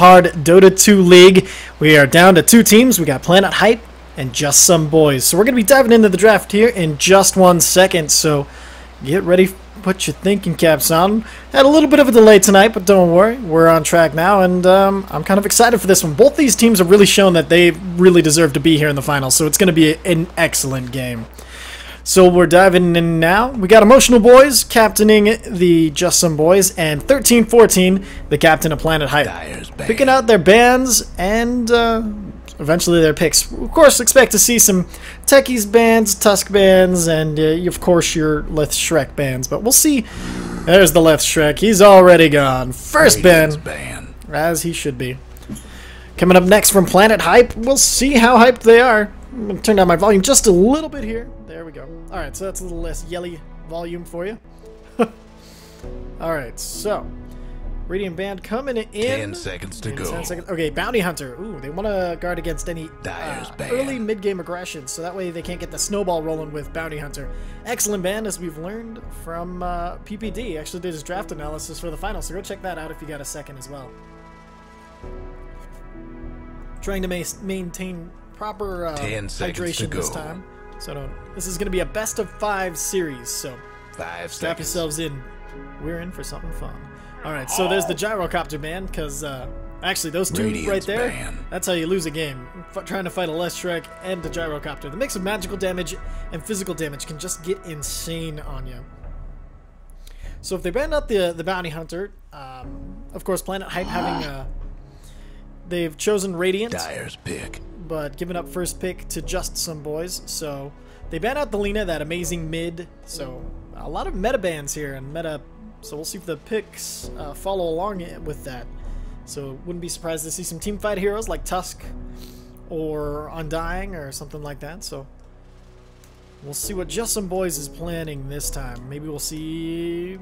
hard Dota 2 league. We are down to 2 teams. We got Planet Hype and Just Some Boys. So we're going to be diving into the draft here in just 1 second. So get ready, put your thinking caps on. Had a little bit of a delay tonight, but don't worry. We're on track now, and I'm kind of excited for this one. Both these teams have really shown that they really deserve to be here in the finals, so it's going to be an excellent game. So we're diving in now. We got Emotional Boys captaining the Just Some Boys, and 13-14, the captain of Planet Hype. Picking out their bands and eventually their picks. Of course, expect to see some Techies bands, Tusk bands, and of course your Leth Shrek bands. But we'll see. There's the Leth Shrek. He's already gone. First band, as he should be. Coming up next from Planet Hype, we'll see how hyped they are. I'm going to turn down my volume just a little bit here. There we go. Alright, so that's a little less yelly volume for you. Alright, so Radiant Band coming in. 10 seconds to go. 10 seconds. Okay, Bounty Hunter. Ooh, they want to guard against any early mid-game aggression, so that way they can't get the snowball rolling with Bounty Hunter. Excellent band, as we've learned from PPD. Actually did his draft analysis for the final, so go check that out if you got a second as well. Trying to maintain proper hydration this time. So this is going to be a best of 5 series, so strap yourselves in. We're in for something fun. Alright, so there's the Gyrocopter band, because actually those two right there, that's how you lose a game. Trying to fight a Leth Shrek and the Gyrocopter. The mix of magical damage and physical damage can just get insane on you. So if they ban out the Bounty Hunter, of course Planet Hype having they've chosen Radiant. Dyer's pick. But giving up first pick to Just Some Boys. So they ban out the Lina, that amazing mid. So a lot of meta bans here and meta. So we'll see if the picks follow along with that. So wouldn't be surprised to see some team fight heroes like Tusk or Undying or something like that. So we'll see what Just Some Boys is planning this time. Maybe we'll see,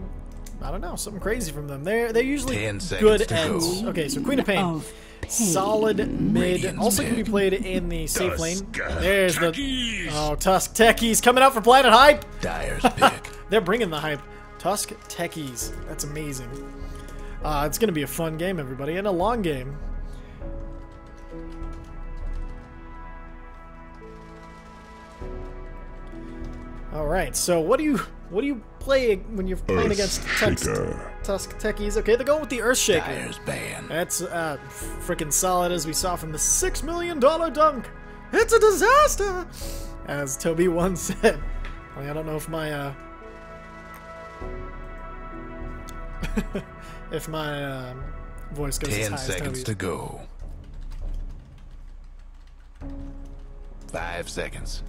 I don't know, something crazy from them. They're usually good at. Okay, so Queen of Pain. Solid mid. Also can be played in the safe lane. There's the Tusk Techies coming out for Planet Hype. Dyer's pick. They're bringing the hype. Tusk Techies. That's amazing. It's gonna be a fun game, everybody, and a long game. All right. So what do you play when you're playing against Tusk Techies? Okay, they're going with the Earthshaker. Dyer's band. That's freaking solid, as we saw from the $6 million dunk. It's a disaster, as Toby once said. I don't know if my if my voice goes as high as 10 seconds Toby's. to go. 5 seconds.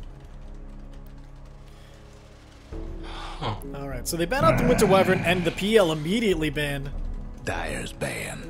Alright, so they ban out the Winter Wyvern, and the PL immediately banned Dyer's band.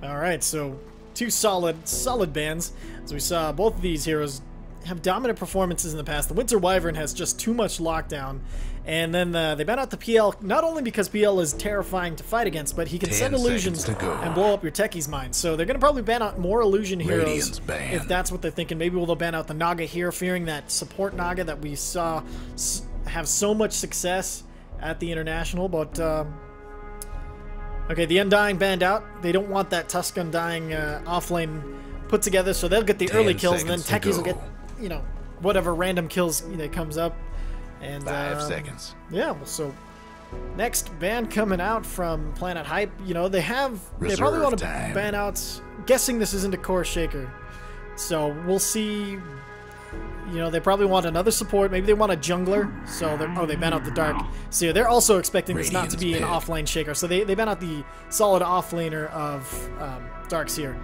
Alright, so 2 solid bans. As we saw, both of these heroes have dominant performances in the past. The Winter Wyvern has just too much lockdown. And then they ban out the PL, not only because PL is terrifying to fight against, but he can send illusions and blow up your Techies' minds. So they're going to probably ban out more illusion heroes if that's what they're thinking. Maybe they'll ban out the Naga here, fearing that support Naga that we saw have so much success at the International. But okay, the Undying banned out. They don't want that Tusk Undying offlane put together, so they'll get the early kills, and then Techies will get, you know, whatever random kills that comes up. And 5 seconds. Yeah, well, so next band coming out from Planet Hype, you know, they probably want to ban out. Guessing this isn't a core shaker, so we'll see. You know, they probably want another support. Maybe they want a jungler. So they ban out the Dark. So yeah, they're also expecting this not to be an offlane shaker. So they ban out the solid offlaner of Darkseer.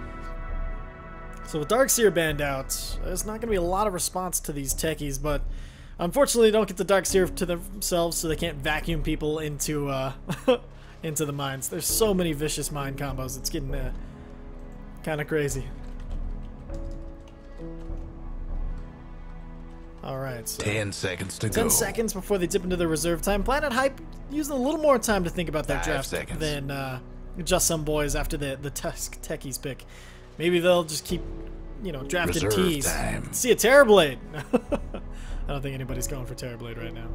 So with Darkseer banned out, there's not going to be a lot of response to these Techies, but unfortunately, they don't get the Darkseer to themselves, so they can't vacuum people into into the mines. There's so many vicious mine combos. It's getting kind of crazy. All right, so 10 seconds to go. 10 seconds before they dip into their reserve time. Planet Hype using a little more time to think about their draft than Just Some Boys after the Tusk Techies pick. Maybe they'll just keep, you know, drafting T's. See a Terrorblade. I don't think anybody's going for Terrorblade right now.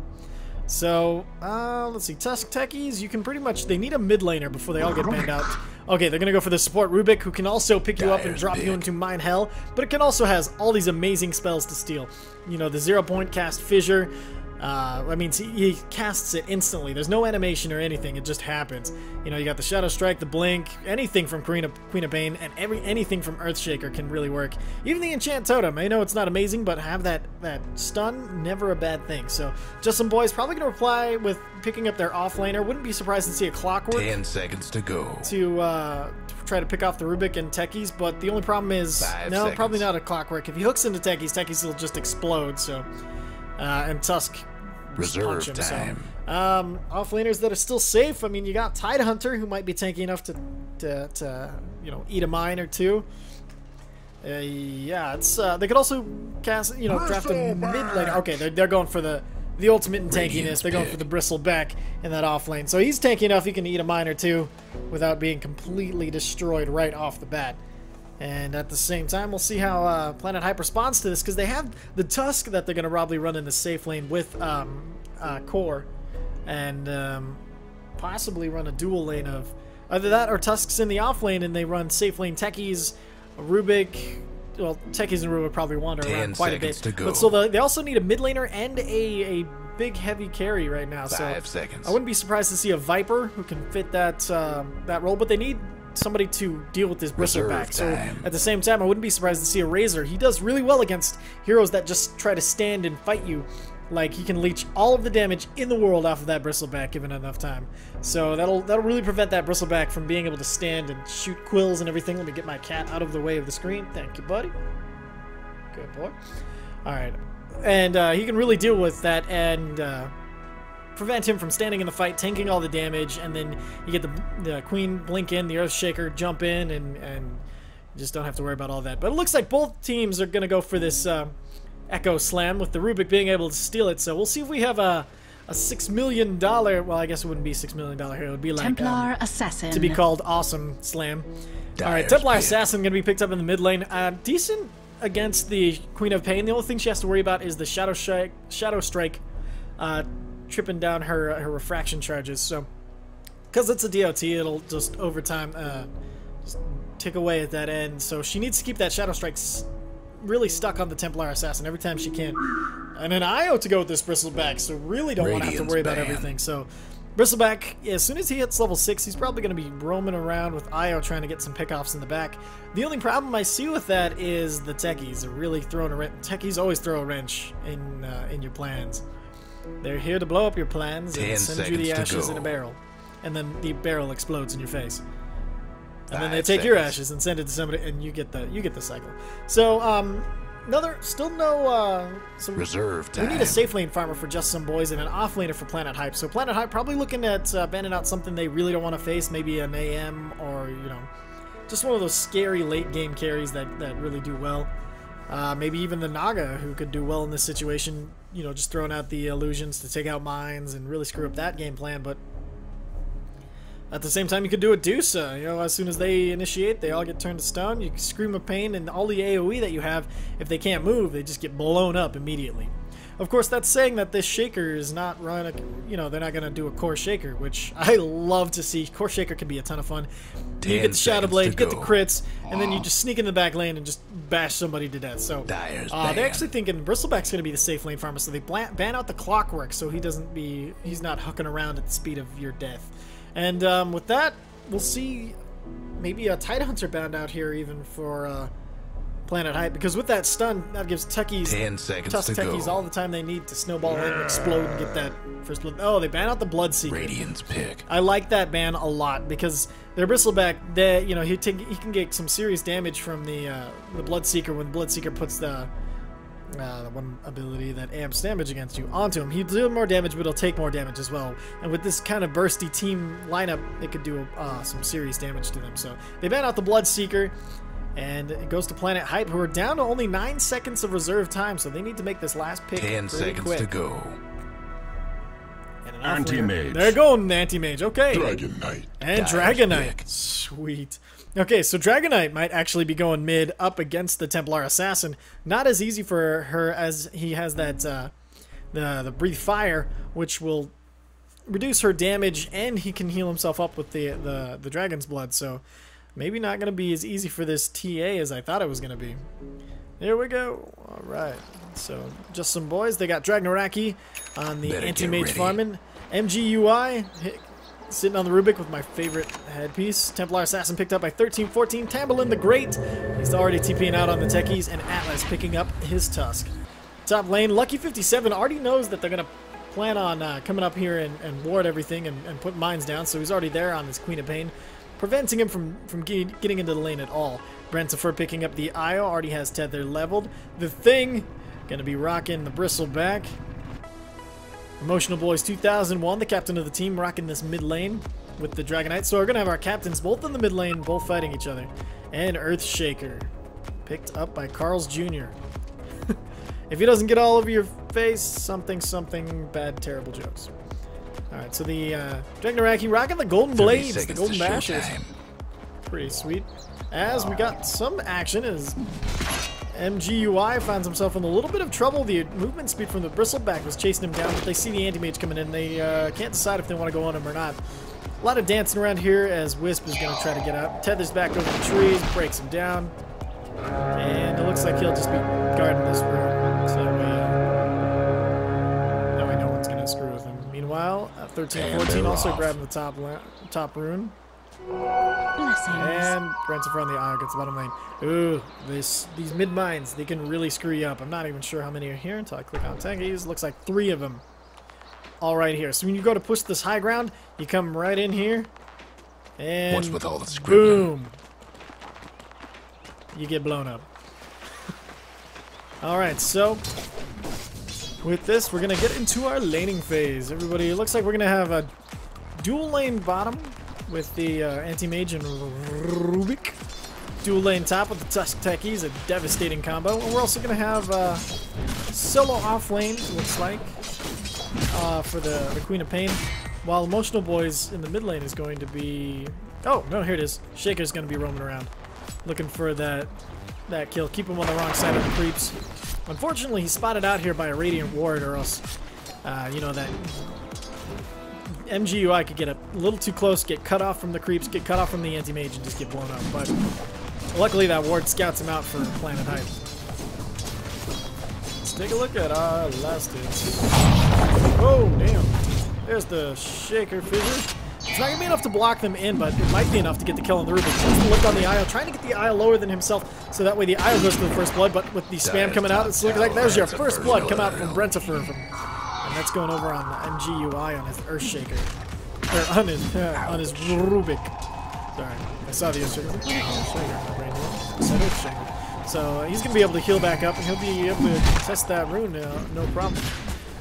So, let's see. Tusk Techies, you can pretty much... They need a mid laner before they all get banned out. Okay, they're going to go for the support Rubik, who can also pick you up and drop you into Mine Hell, but it can also has all these amazing spells to steal. You know, the 0-point cast Fissure. I mean, he casts it instantly. There's no animation or anything. It just happens. You know, you got the Shadow Strike, the Blink, anything from Queen of Pain, and anything from Earthshaker can really work. Even the Enchant Totem. I know it's not amazing, but have that stun, never a bad thing. So, Just Some Boys probably going to reply with picking up their off-laner. Wouldn't be surprised to see a Clockwork. 10 seconds to go. To try to pick off the Rubik and Techies, but the only problem is... 5 no, seconds. probably not a Clockwork. If he hooks into Techies, Techies will just explode, so... and Tusk... Reserve him, time. So. Off-laners that are still safe. I mean, you got Tidehunter, who might be tanky enough to you know, eat a mine or two. Yeah, it's they could also cast, you know, draft a mid laner. Okay, they're going for the ultimate in tankiness. They're going for the Bristleback in that off lane. So he's tanky enough he can eat a mine or two without being completely destroyed right off the bat. And at the same time, we'll see how Planet Hype responds to this, because they have the Tusk that they're going to probably run in the safe lane with Core, and possibly run a dual lane of either that or Tusk's in the off lane, and they run safe lane Techies, Rubik. Well, Techies and Rubik probably wander around quite a bit. But so they also need a mid laner and a big heavy carry right now. 5 seconds. I wouldn't be surprised to see a Viper who can fit that that role, but they need somebody to deal with this Bristleback. So at the same time, I wouldn't be surprised to see a Razor. He does really well against heroes that just try to stand and fight you. Like, he can leech all of the damage in the world off of that Bristleback given enough time. So that'll really prevent that Bristleback from being able to stand and shoot quills and everything. Let me get my cat out of the way of the screen. Thank you, buddy. Good boy. Alright. And he can really deal with that and prevent him from standing in the fight, tanking all the damage, and then you get the Queen blink in, the Earthshaker jump in, and you just don't have to worry about all that. But it looks like both teams are going to go for this Echo Slam, with the Rubik being able to steal it. So we'll see if we have a $6 million, well, I guess it wouldn't be $6 million here. It would be like Templar Assassin to be called Awesome Slam. Alright, Templar Assassin going to be picked up in the mid lane. Decent against the Queen of Pain. The only thing she has to worry about is the Shadow Strike tripping down her refraction charges. So, because it's a DOT, it'll just over time just tick away at that end. So she needs to keep that Shadow Strike really stuck on the Templar Assassin every time she can. And an IO to go with this Bristleback, so really don't want to have to worry about everything. So Bristleback, as soon as he hits level 6, he's probably going to be roaming around with IO trying to get some pickoffs in the back. The only problem I see with that is the Techies are really throwing a wrench. Techies always throw a wrench in your plans. They're here to blow up your plans and send you the ashes in a barrel. And then the barrel explodes in your face. And then they take your ashes and send it to somebody, and you get the cycle. So, still no, so reserve time. We need a safe lane farmer for Just Some Boys and an off laner for Planet Hype. So Planet Hype probably looking at banning out something they really don't want to face, maybe an AM or, you know, just one of those scary late game carries that really do well. Maybe even the Naga, who could do well in this situation, you know, just throwing out the illusions to take out mines and really screw up that game plan. But at the same time, you could do a Dusa. You know, as soon as they initiate, they all get turned to stone. You can Scream of Pain, and all the AoE that you have, if they can't move, they just get blown up immediately. Of course, that's saying that this Shaker is not running, you know, they're not going to do a Core Shaker, which I love to see. Core Shaker can be a ton of fun. You get the Shadow Blade, you get the crits, and then you just sneak in the back lane and just bash somebody to death. So they're actually thinking Bristleback's going to be the safe lane farmer, so they ban out the Clockwork so he's not hucking around at the speed of your death. And with that, we'll see maybe a Tidehunter bound out here even for Planet Hype, because with that stun, that gives Techies, 10 seconds Tusk to Techies go. all the time they need to snowball in and explode and get that first blood. Oh, they ban out the Bloodseeker. Radiant's pick. I like that ban a lot, because their Bristleback, you know, he can get some serious damage from the Bloodseeker when the Bloodseeker puts the one ability that amps damage against you onto him. He'll do more damage, but he'll take more damage as well. And with this kind of bursty team lineup, it could do some serious damage to them. So they ban out the Bloodseeker, and it goes to Planet Hype, who are down to only 9 seconds of reserve time, so they need to make this last pick 10 seconds quick. to go. And an Anti-Mage. They're going Anti-Mage, okay. Dragon Knight. And Dyer's Dragonite. pick. Sweet. Okay, so Dragonite might actually be going mid up against the Templar Assassin. Not as easy for her as he has that the breathe fire, which will reduce her damage, and he can heal himself up with the dragon's blood. So maybe not going to be as easy for this TA as I thought it was going to be. Here we go. All right. So just some boys. They got Dragnaraki on the anti-mage farming. MGUI sitting on the Rubik with my favorite headpiece. Templar Assassin picked up by 13-14. Tamberlin the Great. He's already TPing out on the techies, and Atlas picking up his Tusk. Top lane, Lucky 57 already knows that they're going to plan on coming up here and ward everything and put mines down, so he's already there on his Queen of Pain, preventing him from getting into the lane at all. Brentifer picking up the Io, already has Tether leveled. The Thing, going to be rocking the Bristleback. Emotional Boys 2001, the captain of the team, rocking this mid lane with the Dragonite. So we're going to have our captains both in the mid lane, both fighting each other. And Earthshaker, picked up by Carl's Jr. If he doesn't get all over your face, something bad, terrible jokes. Alright, so the Dragnaraki rocking the Golden Blades, the Golden Bashers. Pretty sweet. As we got some action as MGUI finds himself in a little bit of trouble. The movement speed from the Bristleback was chasing him down, but they see the anti-mage coming in. They can't decide if they want to go on him or not. A lot of dancing around here as Wisp is going to try to get out. Tethers back over the trees, breaks him down. And it looks like he'll just be guarding this room. So that way no one's going to screw with him. Meanwhile, 13-14 also grabbing the top rune. And Brentifer on the Io gets the bottom lane. Ooh, these mid mines, they can really screw you up. I'm not even sure how many are here until I click on tankies. Looks like 3 of them. All right here. So when you go to push this high ground, you come right in here, and what's with all the boom, you get blown up. All right, so with this, we're gonna get into our laning phase. Everybody, it looks like we're gonna have a dual lane bottom with the anti-mage and Rubik. Dual lane top with the Tusk Techies, a devastating combo. And we're also going to have solo off lane, looks like, for the Queen of Pain. While Emotional Boys in the mid lane is going to be... Oh, no, here it is. Shaker's going to be roaming around, looking for that kill. Keep him on the wrong side of the creeps. Unfortunately, he's spotted out here by a Radiant Ward, or else, you know, that... MGUI could get a little too close, get cut off from the creeps, get cut off from the anti-mage, and just get blown up. But luckily that ward scouts him out for Planet Height. Let's take a look at our last hit. Oh, damn. There's the Shaker Fissure. It's not going to be enough to block them in, but it might be enough to get the kill on the Rubik. He's looked on the Io, trying to get the Io lower than himself, so that way the Io goes to the first blood, but with the spam coming out, it's looking like there's your first blood come out from Brentifer. And that's going over on the MGUI on his Earthshaker. Or on his Rubik. Sorry, I saw the Earthshaker. So he's going to be able to heal back up, and he'll be able to test that rune, no problem.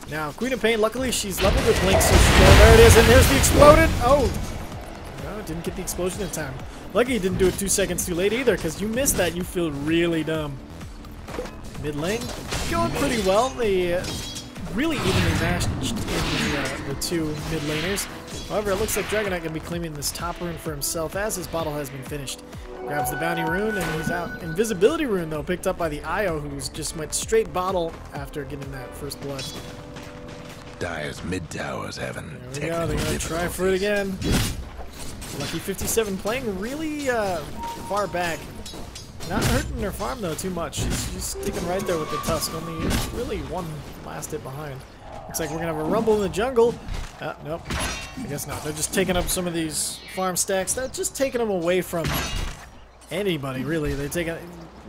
Now, Queen of Pain, luckily she's leveled with Blink, so there it is, and there's the exploded. Oh! No, didn't get the explosion in time. Lucky you didn't do it 2 seconds too late either, because you missed that, you feel really dumb. Mid lane, going pretty well. They really evenly matched in the 2 mid laners. However, it looks like Dragonite going to be claiming this top rune for himself as his bottle has been finished. Grabs the bounty rune and he's out. Invisibility rune, though, picked up by the Io, who's just went straight bottle after getting that first blood. Dire's mid tower's having there we go. They're going to try for it again. Lucky 57 playing really far back. Not hurting their farm, though, too much. She's sticking right there with the Tusk. Only really one last hit behind. Looks like we're going to have a rumble in the jungle. Nope. I guess not. They're just taking up some of these farm stacks. They're just taking them away from anybody, really. They're taking...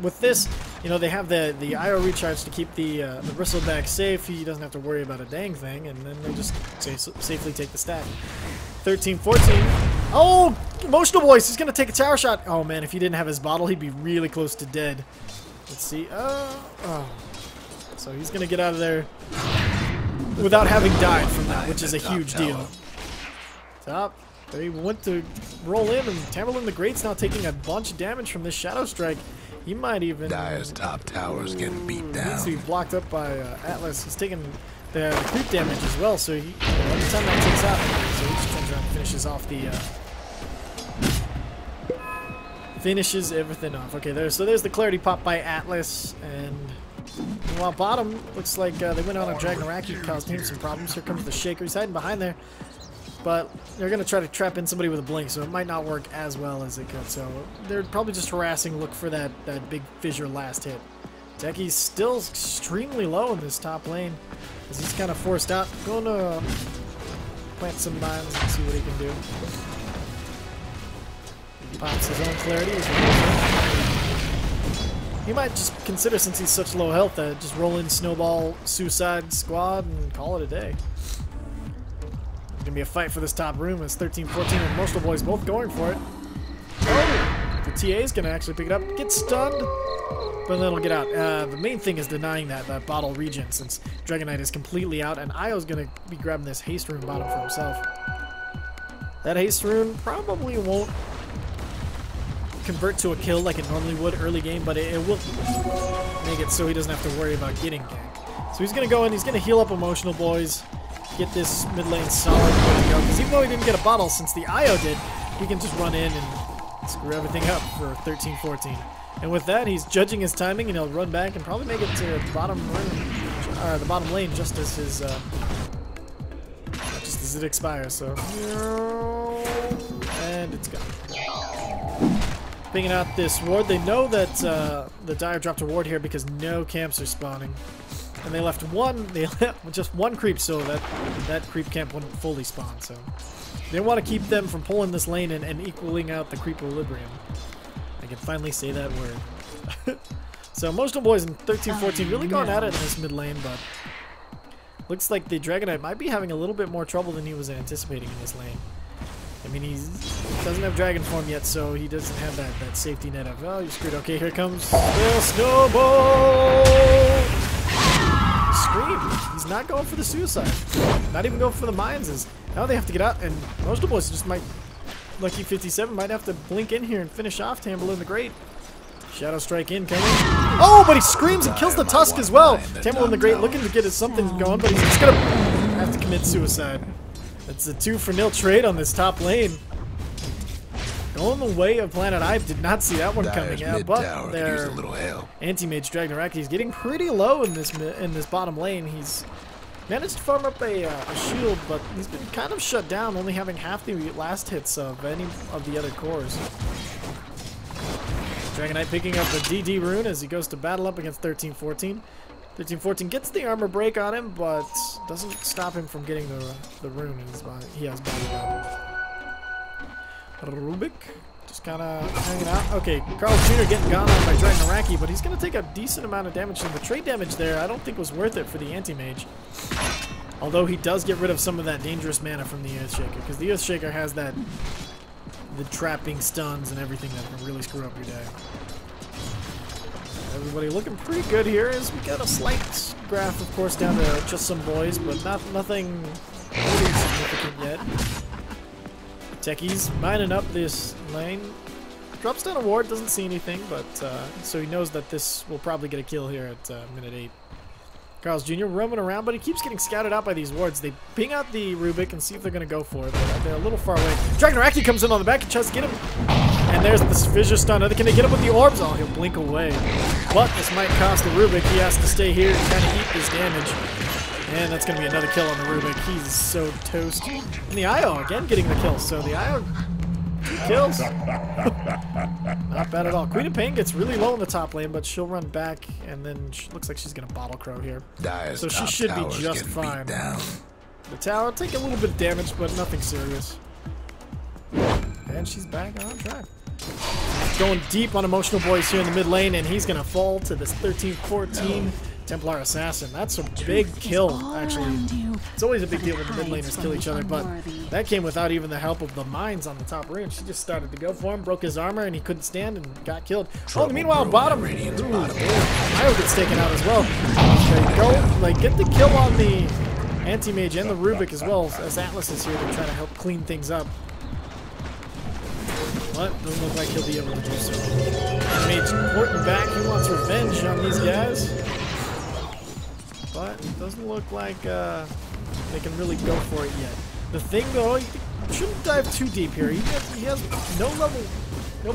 With this, you know, they have the IO recharge to keep the Bristleback safe. He doesn't have to worry about a dang thing. And then they just safely take the stack. 13-14. Oh! Emotional Boys! He's going to take a tower shot. Oh, man, if he didn't have his bottle, he'd be really close to dead. Let's see. Oh. So he's going to get out of there without having died from that, which is a huge deal. Top. They went to roll in, and Tamberlin the Great's now taking a bunch of damage from this Shadow Strike. He might even... Dire's top tower's getting beat down. Needs to be blocked up by Atlas. He's taking the creep damage as well, so he, every time that takes out, so he just comes around and finishes off the... finishes everything off. Okay, so there's the clarity pop by Atlas, and Meanwhile, bottom looks like they went on a Dragonaraki, caused him some problems. Here comes the Shaker. He's hiding behind there. But they're going to try to trap in somebody with a blink, so it might not work as well as it could. So they're probably just harassing, look for that big fissure last hit. Techie's still extremely low in this top lane, as he's kind of forced out. Going to plant some mines and see what he can do. He pops his own clarity. He might just consider, since he's such low health, that just roll in Snowball Suicide Squad and call it a day. It's gonna be a fight for this top room as 13-14 and Emotional Boys both going for it. Oh! The TA is gonna actually pick it up, get stunned, but then it'll get out. The main thing is denying that bottle regen, since Dragonite is completely out, and Io's gonna be grabbing this haste rune bottom for himself. That haste rune probably won't convert to a kill like it normally would early game, but it will make it so he doesn't have to worry about getting ganked. So he's gonna go in, he's gonna heal up Emotional Boys, get this mid lane solid to go, because even though he didn't get a bottle since the Io did, he can just run in and screw everything up for 13-14. And with that, he's judging his timing, and he'll run back and probably make it to the bottom room, or the bottom lane, just as his just as it expires. So, and it's gone. Picking out this ward, they know that the Dire dropped a ward here because no camps are spawning. And they left just one creep, so that creep camp wouldn't fully spawn. So they want to keep them from pulling this lane and equaling out the creep equilibrium. I can finally say that word. So Emotional Boys in 13-14 really going at it in this mid lane, but looks like the Dragonite might be having a little bit more trouble than he was anticipating in this lane. I mean, he doesn't have Dragon Form yet, so he doesn't have that safety net of, oh, you're screwed. Okay, here comes the Snowball! Scream! He's not going for the suicide. Not even going for the mines. Now they have to get out, and Emotional Boys just might, Lucky 57 might have to blink in here and finish off Tamberlin the Great. Shadow Strike in coming. Oh, but he screams and kills the Tusk as well. Tamberlin the Great looking to get his something going, but he's just gonna have to commit suicide. It's a 2-for-0 trade on this top lane. Going the way of Planet Hype, did not see that one coming out, but their anti-mage Dragonaraki is getting pretty low in this bottom lane. He's managed to farm up a shield, but he's been kind of shut down, only having half the last hits of any of the other cores. Dragonite picking up the DD rune as he goes to battle up against 13-14. 13-14 gets the armor break on him, but doesn't stop him from getting the rune in his body. He has body up. Rubik just kind of hanging out. Okay, Carl Jr. getting gone on by Dragonaraki, but he's going to take a decent amount of damage. And the trade damage there I don't think was worth it for the anti-mage. Although he does get rid of some of that dangerous mana from the Earthshaker, because the Earthshaker has the trapping stuns and everything that can really screw up your day. Everybody looking pretty good here as we got a slight graph, of course, down to just some boys, but nothing really significant yet. Techie's mining up this lane. Drops down a ward, doesn't see anything, but so he knows that this will probably get a kill here at minute 8. Carl's Jr. roaming around, but he keeps getting scouted out by these wards. They ping out the Rubik and see if they're going to go for it, but they're a little far away. Dragonaraki comes in on the back and tries to get him. And there's the fissure stun. Can they get him with the orbs? Oh, he'll blink away. But this might cost the Rubik. He has to stay here and kind of eat this damage. And that's going to be another kill on the Rubik. He's so toast. And the Io, again, getting the kill. So the Io, 2 kills. Not bad at all. Queen of Pain gets really low in the top lane, but she'll run back, and then she looks like she's going to bottle crow here. So she should be just fine. The tower, take a little bit of damage, but nothing serious. And she's back on track. Going deep on Emotional Boys here in the mid lane, and he's going to fall to this 13-14 Templar Assassin. That's a big kill, actually. It's always a big deal when the mid laners kill each other, but that came without even the help of the mines on the top room. She just started to go for him, broke his armor, and he couldn't stand and got killed. Oh, meanwhile, bottom. Io gets taken out as well. They go, like, get the kill on the anti-mage and the Rubik as well, as Atlas is here to try to help clean things up. But doesn't look like he'll be able to do so. Mage porting back. He wants revenge on these guys. But it doesn't look like they can really go for it yet. The thing, though, you shouldn't dive too deep here. He has no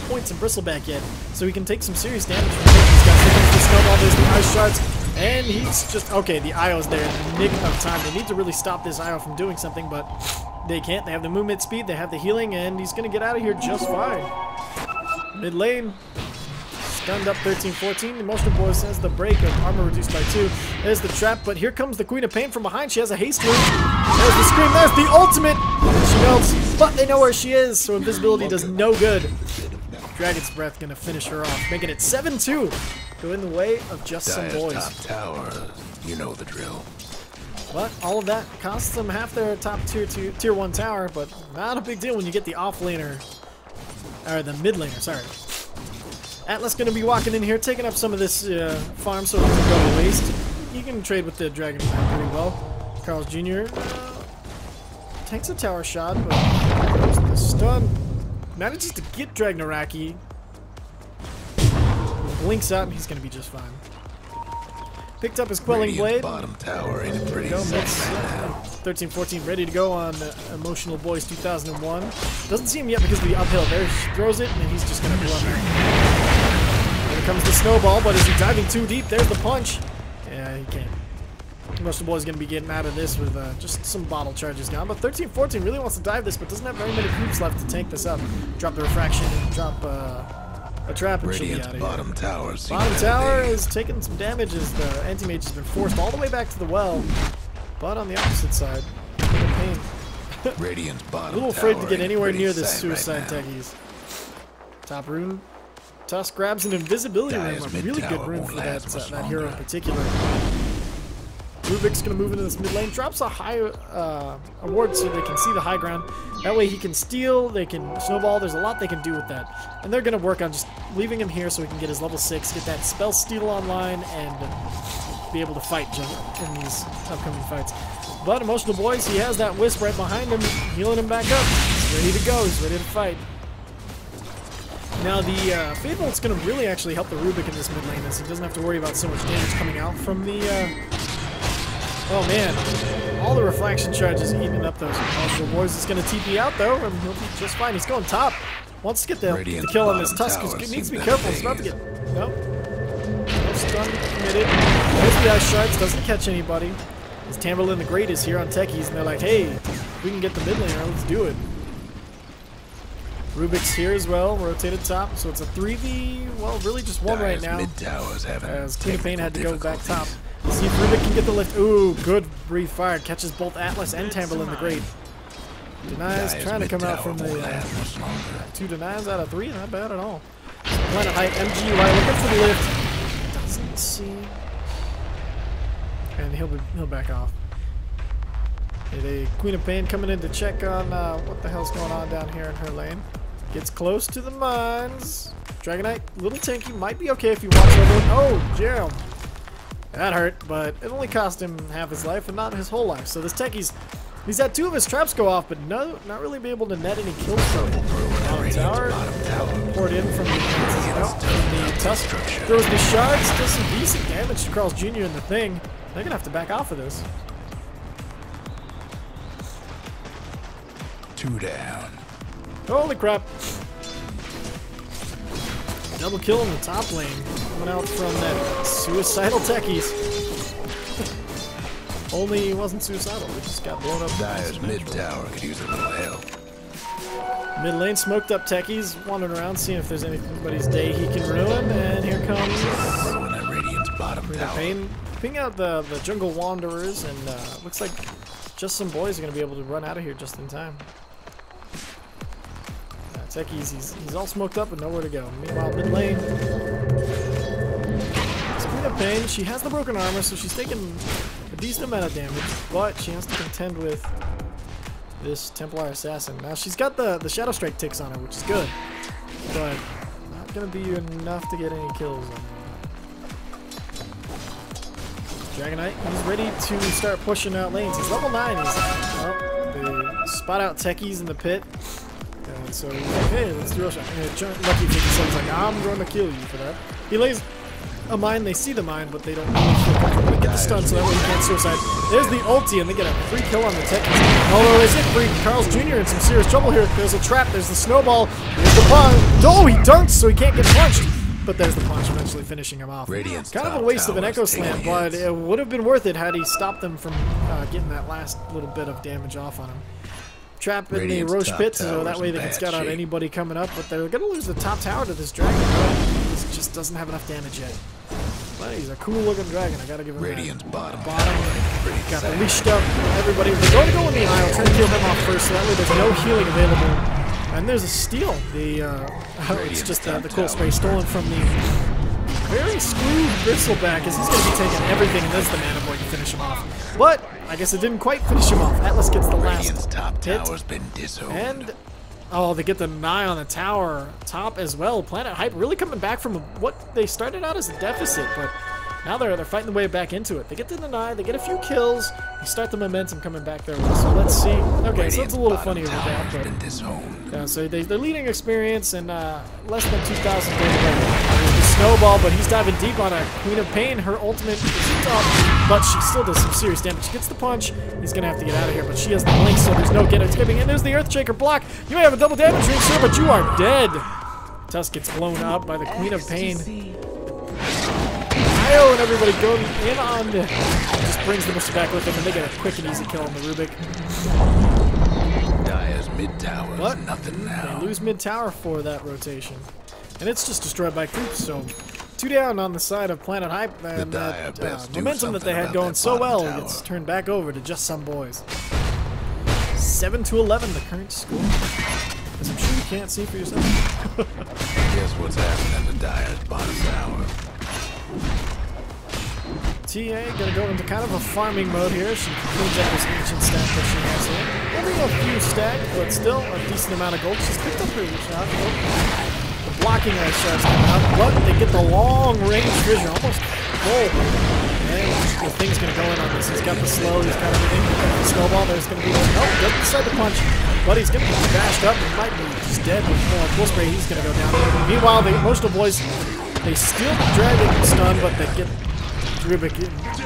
points in Bristleback yet, so he can take some serious damage from these guys. Here comes the snowball. There's the ice shards. And he's just, okay, the IO's there in the nick of time. They need to really stop this IO from doing something, but they can't. They have the movement speed, they have the healing, and he's going to get out of here just fine. Mid lane, stunned up 13-14. The Emotional Boyz has the break of armor reduced by 2. There's the trap, but here comes the Queen of Pain from behind. She has a haste move. There's the scream, there's the ultimate. She melts, but they know where she is, so invisibility does no good. Dragon's Breath going to finish her off, making it 7-2. Go in the way of just some boys. Top tower, you know the drill. But all of that costs them half their top tier 1 tower, but not a big deal when you get the off laner, or the mid laner, sorry. Atlas going to be walking in here, taking up some of this farm so it doesn't go to waste. You can trade with the Dragon pretty well. Carl's Jr. Takes a tower shot, but there's the stun. Manages to get Dragnaraki. Blinks up, he's going to be just fine. Picked up his Quelling Blade. Bottom tower ain't pretty. Go, mix. 13-14, ready to go on Emotional Boyz 2001. Doesn't see him yet because of the uphill. There, she throws it, and he's just going to blow up. Here comes the snowball, but is he diving too deep? There's the punch. Yeah, he can't. Emotional Boyz going to be getting out of this with just some bottle charges gone. But 13-14 really wants to dive this, but doesn't have very many creeps left to tank this up. Drop the refraction and drop a trap and she'll be out of here. Bottom tower is taking some damage as the anti-mage has been forced all the way back to the well. But on the opposite side, Pain. Radiant's bottom a little afraid to get tower anywhere ain't near pretty this sight suicide right now. techies. Top rune. Tusk grabs an invisibility rune, a really good rune for that hero in particular. Rubik's going to move into this mid lane, drops a high award so they can see the high ground. That way he can steal, they can snowball, there's a lot they can do with that. And they're going to work on just leaving him here so he can get his level 6, get that spell steal online, and be able to fight in these upcoming fights. But Emotional Boyz, he has that wisp right behind him, healing him back up. He's ready to go, he's ready to fight. Now the Faithful is going to really actually help the Rubik in this mid lane as he doesn't have to worry about so much damage coming out from the... Oh man, all the reflection charges eating up those Emotional Boyz. Is going to TP out though, and he'll be just fine. He's going top. Wants to get the kill on this Tusk. He needs to be careful. He's about to get... Nope. No stun committed. There's the Ice Shards. Doesn't catch anybody. As Tamberlin the Great is here on techies, and they're like, hey, we can get the mid laner. Let's do it. Rubik's here as well, rotated top, so it's a 3v, well, really just one right now. As Queen of Pain had to go back top. See if Rubik can get the lift. Ooh, good breathe fire. Catches both Atlas and Tamberlin the Great. Denies trying to come out from the 2 denies out of 3. Not bad at all. Planet Height, MGUI looking for the lift. Doesn't see. And he'll back off. The Queen of Pain coming in to check on what the hell's going on down here in her lane. Gets close to the mines. Dragonite, little tanky, might be okay if you watch over. Oh, Jerem. That hurt, but it only cost him half his life and not his whole life. So this techie's, he's had 2 of his traps go off, but no, not really be able to net any kills from it. Bottom tower, poured in from the Tusk. Throws the shards, does some decent damage to Carl's Jr. in the thing. They're gonna have to back off of this. 2 down. Holy crap. Double kill in the top lane. Coming out from that suicidal techies. Only he wasn't suicidal. We just got blown up. Dire's mid tower could use a little help. Mid lane smoked up techies, wandering around seeing if there's anybody's day he can ruin. And here comes Queen of Pain. Ping out the jungle wanderers, and looks like just some boys are going to be able to run out of here just in time. Techies, he's all smoked up and nowhere to go. Meanwhile, mid lane, Queen of Pain, she has the broken armor, so she's taking a decent amount of damage, but she has to contend with this Templar Assassin. Now, she's got the Shadow Strike ticks on her, which is good, but not going to be enough to get any kills on her. Dragonite, he's ready to start pushing out lanes. He's level 9. They spot out techies in the pit. So he's like, hey, let's do a shot. And Lucky 57's like, I'm going to kill you for that. He lays a mine, they see the mine, but they don't really feel comfortable to get the stun, so that way he can't suicide. There's the ulti, and they get a free kill on the techies. Although is it free? Carl's Jr. in some serious trouble here. There's a trap, there's the snowball, there's the bomb. Oh, he dunks, so he can't get punched. But there's the punch eventually finishing him off. Radiant's Kind of a top waste of an tower's Echo Slam, taking but hits. it would have been worth it had he stopped them from getting that last little bit of damage off on him. Trap in Radiant's the Roche top pit, so that tower's way in they can bad scout out shape. anybody coming up, but they're going to lose the top tower to this dragon. He just doesn't have enough damage yet. But he's a cool looking dragon, I gotta give him Radiant's that. bottom Bottom, pretty got the sad. leashed up everybody. We're going to go in the aisle, try to kill them off first, so that way there's no healing available. And there's a steal. It's just the cool spray stolen from the very screwed Bristleback, as he's going to be taking everything, and there's the mana boy to finish him off. But I guess it didn't quite finish him off. Atlas gets the Radiant's last top hit. tower's been disowned. And oh, they get the deny on the tower top as well. Planet Hype really coming back from what they started out as a deficit, but now they're fighting the way back into it. They get the deny, they get a few kills, they start the momentum coming back their way. So let's see. Okay, so it's a little funny with that, but been disowned. so they're leading experience and less than 2,000 damage. There's the snowball, but he's diving deep on a Queen of Pain. Her ultimate is up, but she still does some serious damage. She gets the punch. He's gonna have to get out of here, but she has the blink, so there's no get skipping. And there's the Earthshaker block. You may have a double damage ring, sir, but you are dead. Tusk gets blown up by the Queen of Pain. Io and everybody going in on the, just brings the Mr. back with him, and they get a quick and easy kill on the Rubik. Dire's mid tower is But nothing now. they lose mid tower for that rotation. And it's just destroyed by creeps, so 2 down on the side of Planet Hype, and Dire that best do momentum that they something had about going that so well bottom gets tower. turned back over to just some boys. 7-11 the current score. As I'm sure you can't see for yourself. Guess what's happening to Dire's bottom tower? TA gonna go into kind of a farming mode here. She cleans up this ancient stack that she has here. Only a few stacked, but still a decent amount of gold. She's picked up her shot. The blocking ice shards coming up, but they get the long range vision, almost gold. And the thing's gonna go in on this. He's got the slow, he's got everything. He's got the snowball. There's gonna be doesn't decide to punch, but he's gonna be bashed up. He might be just dead with more full spray. He's gonna go down. Meanwhile, the emotional boys, they steal the dragon stun, but they get Rubik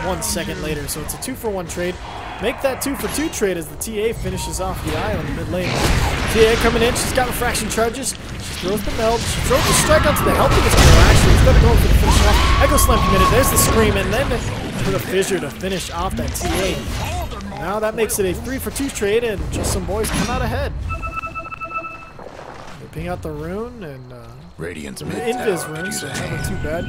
1 second later, so it's a 2-for-1 trade. Make that 2-for-2 trade as the TA finishes off the eye on the mid lane. TA coming in, she's got refraction charges. She throws the meld, she throws the strike onto the healthiest hero, actually. Instead of going for the finish off, Echo Slam committed. There's the scream, and then for the fissure to finish off that TA. Now that makes it a 3-for-2 trade, and just some boys come out ahead. They ping out the rune, and Radiant's the mid invis tower rune, could so use a not hand. too bad.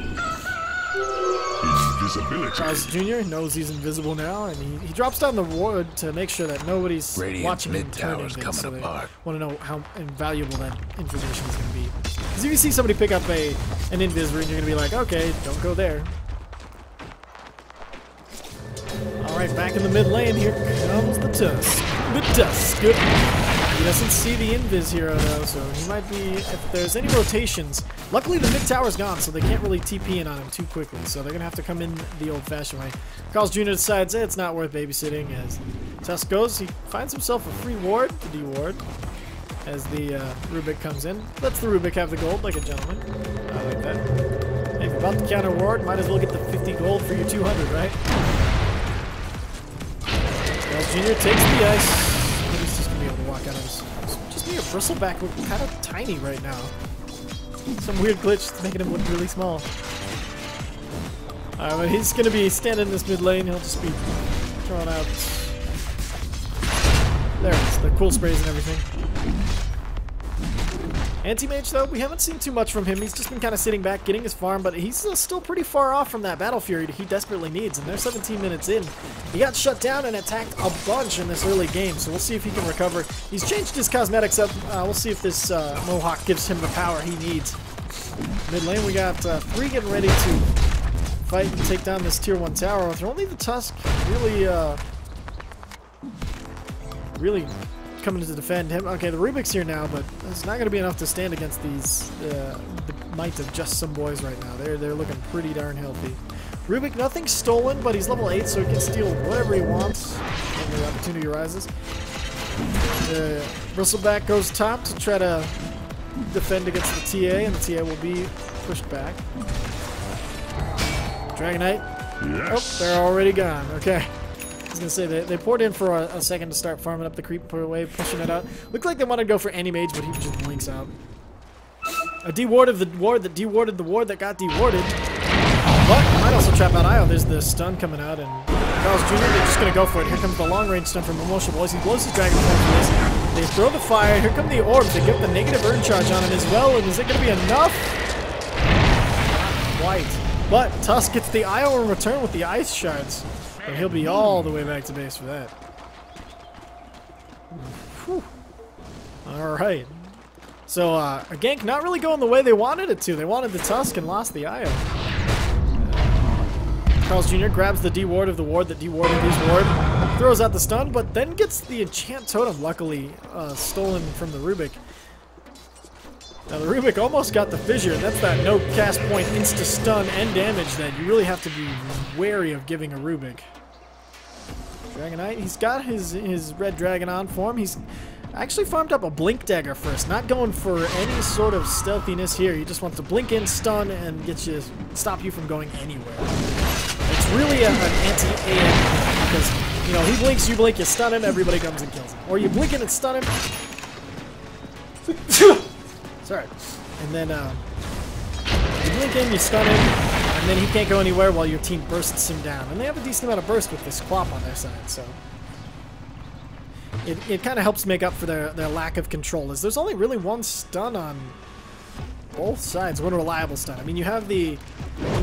Invisibility. Charles Jr. knows he's invisible now, and he drops down the ward to make sure that nobody's Radiant's watching him mid turn tower's invis, coming so they apart. want to know how invaluable that information is going to be. Because if you see somebody pick up an invis rune, you're going to be like, okay, don't go there. Alright, back in the mid lane, here comes the Tusk. The Tusk. He doesn't see the invis hero though, so he might be, if there's any rotations, luckily the mid tower's gone, so they can't really TP in on him too quickly, so they're gonna have to come in the old-fashioned way. Carl's Jr. decides it's not worth babysitting as Tusk goes. He finds himself a free ward to de-ward as the Rubik comes in. Lets the Rubik have the gold like a gentleman. I like that. Hey, if you're about to counter ward, might as well get the 50 gold for your 200, right? Carl's Jr. takes the ice. He's just gonna be able to walk out of his house. Just be a bristleback look kind of tiny right now. Some weird glitch that's making him look really small. Alright, but he's gonna be standing in this mid lane. He'll just be throwing out. There it is, the cool sprays and everything. Anti-Mage, though, we haven't seen too much from him. He's just been kind of sitting back, getting his farm, but he's still pretty far off from that Battle Fury he desperately needs, and they're 17 minutes in. He got shut down and attacked a bunch in this early game, so we'll see if he can recover. He's changed his cosmetics up. We'll see if this Mohawk gives him the power he needs. Mid lane, we got 3 getting ready to fight and take down this tier 1 tower, with only the Tusk really coming to defend him. Okay, the Rubik's here now, but it's not going to be enough to stand against these the might of just some boys right now. They're looking pretty darn healthy. Rubik, nothing stolen, but he's level 8, so he can steal whatever he wants when the opportunity arises. The Bristleback goes top to try to defend against the TA, and the TA will be pushed back. Dragonite. Yes. Oh, they're already gone. Okay. I was gonna say they poured in for a second to start farming up the creep away, pushing it out. Looked like they wanted to go for any mage, but he just blinks out. A deward of the ward that dewarded the ward that got dewarded. But might also trap out Io. There's the stun coming out, and Carl's Jr., they're just going to go for it. Here comes the long-range stun from Emotional Boyz. He blows his Dragon Form for this. They throw the fire. Here come the orbs. They give the negative burn charge on him as well. And is it going to be enough? Not quite. But Tusk gets the Io in return with the ice shards. But he'll be all the way back to base for that. Whew. Alright. So, a gank not really going the way they wanted it to. They wanted the Tusk and lost the Io. Carl's Jr. grabs the D-ward of the ward that dewarded his ward, throws out the stun, but then gets the enchant totem, luckily, stolen from the Rubik. Now, the Rubik almost got the fissure, and that's that no cast point insta-stun and damage that you really have to be wary of giving a Rubik. Dragonite, he's got his red dragon on for him. He's actually farmed up a blink dagger first, not going for any sort of stealthiness here. He just wants to blink in, stun, and stop you from going anywhere. It's really an anti-AN because, you know, he blinks, you blink, you stun him, everybody comes and kills him. Or you blink in and stun him. Sorry. And then you blink in, you stun him, and then he can't go anywhere while your team bursts him down. And they have a decent amount of burst with this Quap on their side, so it kind of helps make up for their lack of control, as there's only really one stun on both sides, one reliable stun. I mean, you have the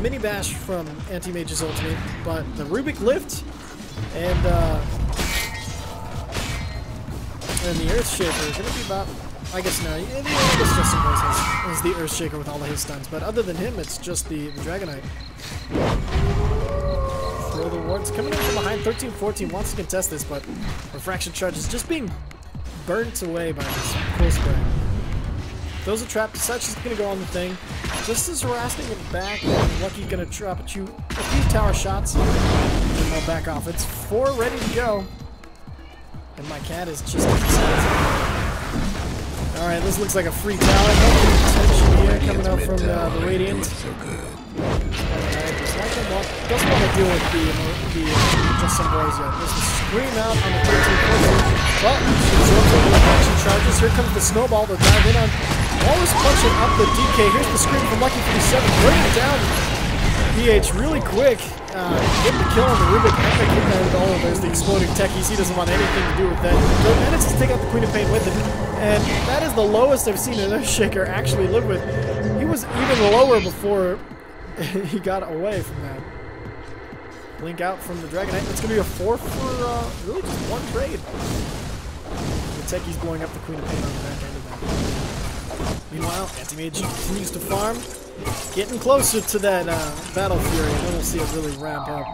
mini bash from Anti-Mage's ultimate, but the Rubik lift and the Earthshaker are going to be about, I guess no, I guess Justin Boyz has the Earthshaker with all of his stuns, but other than him, it's just the Dragonite. Throw the wards coming in from behind. 13-14 wants to contest this, but refraction charge is just being burnt away by this cool spray. Throws a trap, decides she's going to go on the thing. Just as harassing it back, Lucky's going to drop a few tower shots, and they'll back off. It's 4 ready to go, and my cat is just alright, this looks like a free tower. No tension here coming out from the Radiant. Doesn't want to deal with the just some Boyz yet. There's the scream out on the 13-14. But she absorbs over the action charges. Here comes the snowball to dive in on. Always punching up the DK. Here's the scream from Lucky 57. Bringing it down. PH really quick. Getting the kill on the Rubik. And there's the exploding techies. He doesn't want anything to do with that. He manages to take out the Queen of Pain with it. And that is the lowest I've seen an Earthshaker actually live with. He was even lower before he got away from that. Blink out from the Dragonite. It's going to be a 4 for really just one trade. The Techie's blowing up the Queen of Pain on the back end of that. Meanwhile, Anti-Mage continues to farm. Getting closer to that Battle Fury, and then we'll see it really ramp up.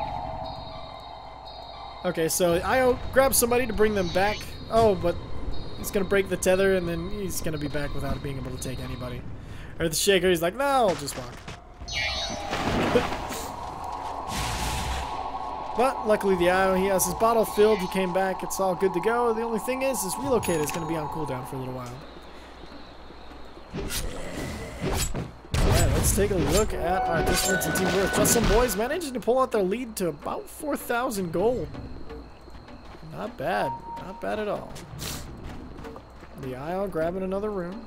Okay, so Io grabs somebody to bring them back. Oh, but he's going to break the tether, and then he's going to be back without being able to take anybody. Or the Shaker, he's like, no, I'll just walk. But luckily the Io, he has his bottle filled, he came back, it's all good to go. The only thing is, this relocate is going to be on cooldown for a little while. Alright, let's take a look at our distance and team worth. Just some Boyz managing to pull out their lead to about 4,000 gold. Not bad. Not bad at all. The Io grabbing another room.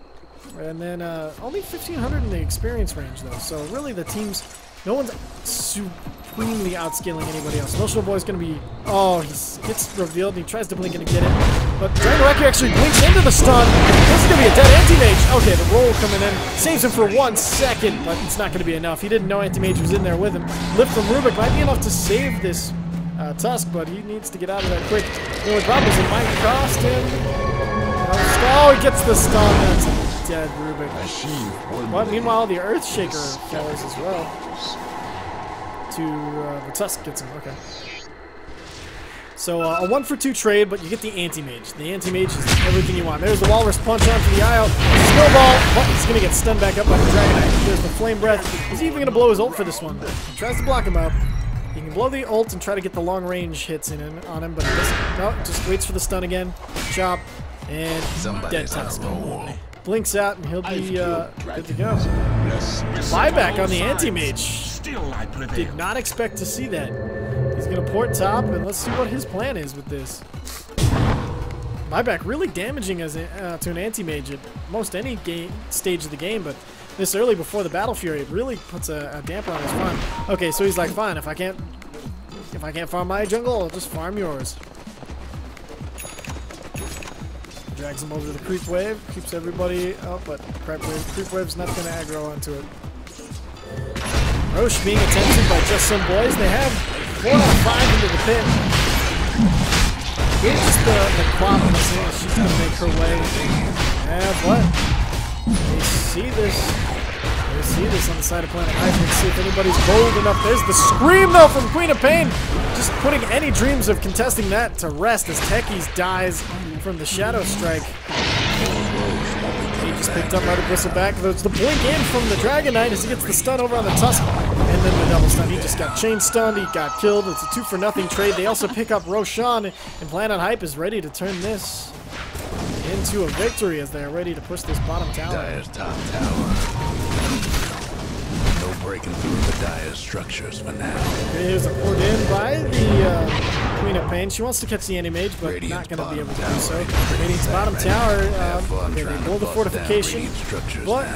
And then only 1,500 in the experience range, though. So really the teams, no one's supremely outscaling anybody else. Emotional Boy's going to be, oh, he gets revealed and he tries to blink and get it. But Dragonite actually blinks into the stun. This is going to be a dead Anti-Mage. Okay, the roll coming in. Saves him for 1 second, but it's not going to be enough. He didn't know Anti-Mage was in there with him. Lift from Rubik might be enough to save this Tusk, but he needs to get out of there quick. The only problem is it might cost him. Oh, he gets the stun. That's a dead Rubik. But meanwhile, the Earthshaker falls as well. The Tusk gets him. Okay. So a 1-for-2 trade, but you get the Anti-Mage. The Anti-Mage is everything you want. There's the Walrus Punch onto the Io. Snowball. But he's going to get stunned back up by the Dragonite. There's the Flame Breath. He's even going to blow his ult for this one. He tries to block him up. He can blow the ult and try to get the long range hits on him, but he doesn't. No, just waits for the stun again. Chop. And dead Tusk. Blinks out and he'll be good to go. Buyback on the Anti-Mage. Did not expect to see that. He's going to port top, and let's see what his plan is with this. Buyback really damaging as to an Anti-Mage at most any stage of the game, but this early before the Battle Fury, it really puts a damper on his fun. Okay, so he's like, fine, if I can't farm my jungle, I'll just farm yours. Drags him over to the creep wave, keeps everybody up, but creep wave's not going to aggro onto it. Roche being attempted by just some boys. They have 4 out of 5 into the pit. Here's just the quap in the scene. She's going to make her way. And what? They see this. They see this on the side of Planet Hype. Let's see if anybody's bold enough. There's the scream, though, from Queen of Pain. Just putting any dreams of contesting that to rest as Techies dies from the Shadow Strike. He just picked up right to Bristleback. There's the blink in from the Dragon Knight as he gets the stun over on the Tusk. And then the double stun. He just got chain stunned. He got killed. It's a 2-for-0 trade. They also pick up Roshan. And Planet Hype is ready to turn this into a victory as they are ready to push this bottom tower. Dire's top tower. No breaking through the Dire structures for now. Okay, here's a port in by the Queen of Pain. She wants to catch the anti-mage, but Radiant's not going to be able to bottom do so. tower. Radiant's bottom tower, Okay, they blow the fortification, but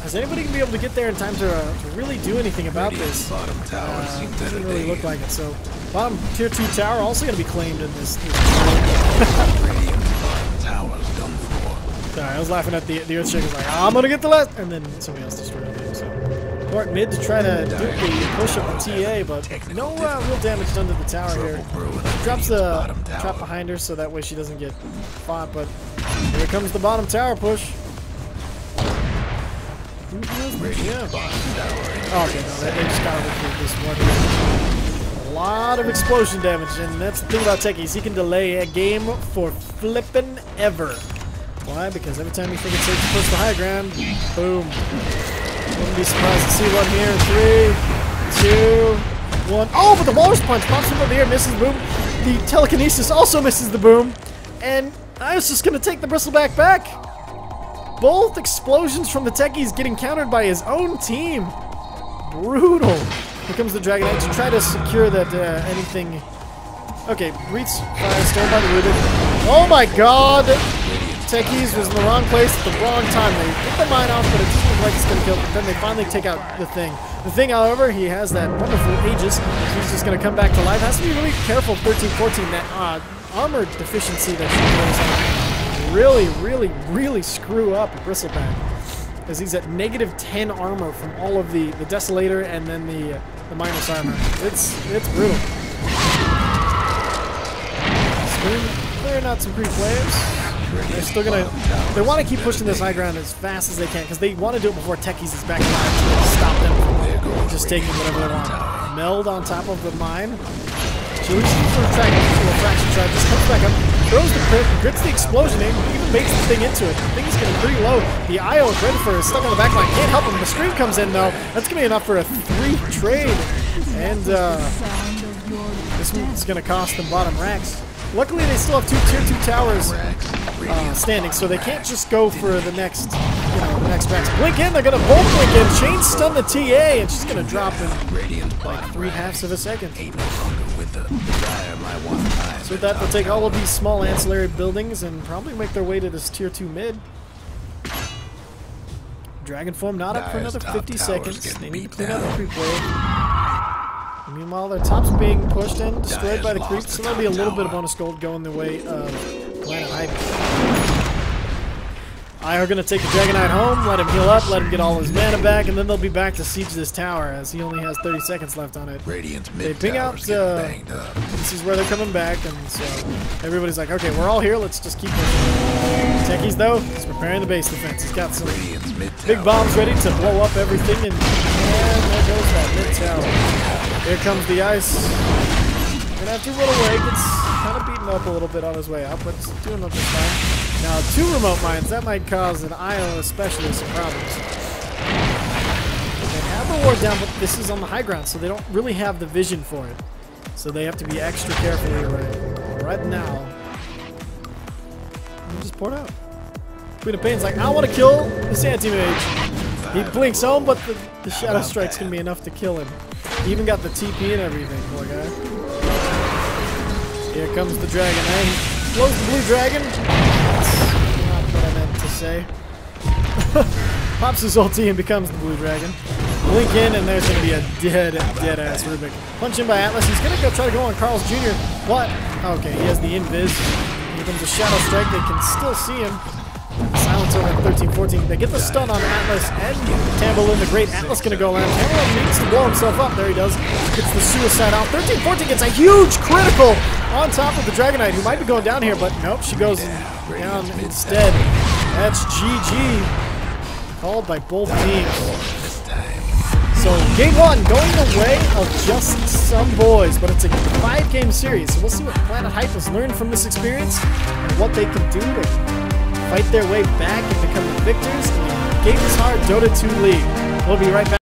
is anybody going to be able to get there in time to really do anything about this? Bottom tower seems Doesn't really look like it. So, bottom tier 2 tower also going to be claimed in this. Radiant's bottom tower's done for. Sorry, I was laughing at the Earthshaker's like, I'm going to get the last, and then somebody else destroyed it. So, Port mid to try to do the push up the TA, but no real damage done to the tower here. Drops the trap behind her so that way she doesn't get fought, but here comes the bottom tower push. Yeah. Oh, okay, no, they just got over this one. A lot of explosion damage, and that's the thing about Techies. He can delay a game for flippin' ever. Why? Because every time you think it's safe to push the high ground, boom. Wouldn't be surprised to see one here. 3, 2, 1. Oh, but the Walrus Punch pops him over the air, misses the boom. The Telekinesis also misses the boom. And I was just going to take the Bristleback back. Both explosions from the Techies getting countered by his own team. Brutal. Here comes the Dragon Knight to try to secure that anything. Okay, Breach fire still by the rooted. Oh my god! Techies was in the wrong place at the wrong time. They get the mine off, but it doesn't look like it's going to kill it. But then they finally take out the Thing. The Thing, however, he has that wonderful Aegis. He's just going to come back to life. Has to be really careful, 13-14. That armor deficiency that she goes on. Really screw up Bristleback. As he's at -10 armor from all of the Desolator and then the minus armor. It's brutal. Scream, clearing out some creep waves. They're still gonna. They want to keep pushing this high ground as fast as they can because they want to do it before Techies is back alive to stop them from just taking whatever they want. Meld on top of the mine. She loses for a fraction shot. Just comes back up, throws the crit, grits the explosion, and even makes the Thing into it. The Thing is getting pretty low. The IO is ready for it. Stuck on the back line. Can't help him. The scream comes in though. That's gonna be enough for a 3 trade, and this one's gonna cost them bottom racks. Luckily, they still have 2 tier 2 towers standing, so they can't just go for the next, the next racks. Blink in, they're gonna bolt blink in, chain stun the TA, and she's gonna drop in like 3/2 of a second. So with that, they'll take all of these small ancillary buildings and probably make their way to this tier 2 mid. Dragon form not up for another 50 seconds. They need to clean out the creep wave. Meanwhile, their top's being pushed and destroyed by the creeps, so there'll be a little bit of bonus gold going the way of Planet Hype. I are going to take the Dragon Knight home, let him heal up, let him get all his mana back, and then they'll be back to siege this tower as he only has 30 seconds left on it. They ping out, this is where they're coming back, and so everybody's like, okay, we're all here, let's just keep pushing. Techies, though, is preparing the base defense. He's got some big bombs ready to blow up everything, and there goes that mid tower. Here comes the ice. Gonna have to run away. Gets kind of beaten up a little bit on his way out, but it's doing up just fine. Now, 2 remote mines. That might cause an IO especially some problems. They have the ward down, but this is on the high ground, so they don't really have the vision for it. So they have to be extra careful here right now. And just pour it out. Queen of Pain's like, I want to kill this anti-mage. He blinks home, but the Shadow Strike's going to be enough to kill him. He even got the TP and everything, poor guy. Here comes the Dragon Knight. He blows the blue dragon. That's not what I meant to say. Pops his ulti and becomes the blue dragon. Blink in, and there's going to be a dead-ass Rubik. Punch in by Atlas. He's going to go try to go on Carl's Jr. But, okay, he has the invis. Here comes a Shadow Strike. They can still see him. Silence over at 13-14. They get the stun on Atlas and Tambalin the Great. Atlas going to go around. Tambalin needs to blow himself up. There he does. Gets the suicide out. 13-14 gets a huge critical on top of the Dragonite, who might be going down here, but nope, she goes down instead. That's GG. Called by both teams. So, game one, going the way of just some boys, but it's a 5-game series, so we'll see what Planet Hype has learned from this experience and what they can do to fight their way back and become the victors in the Game is Hard Dota 2 League. We'll be right back.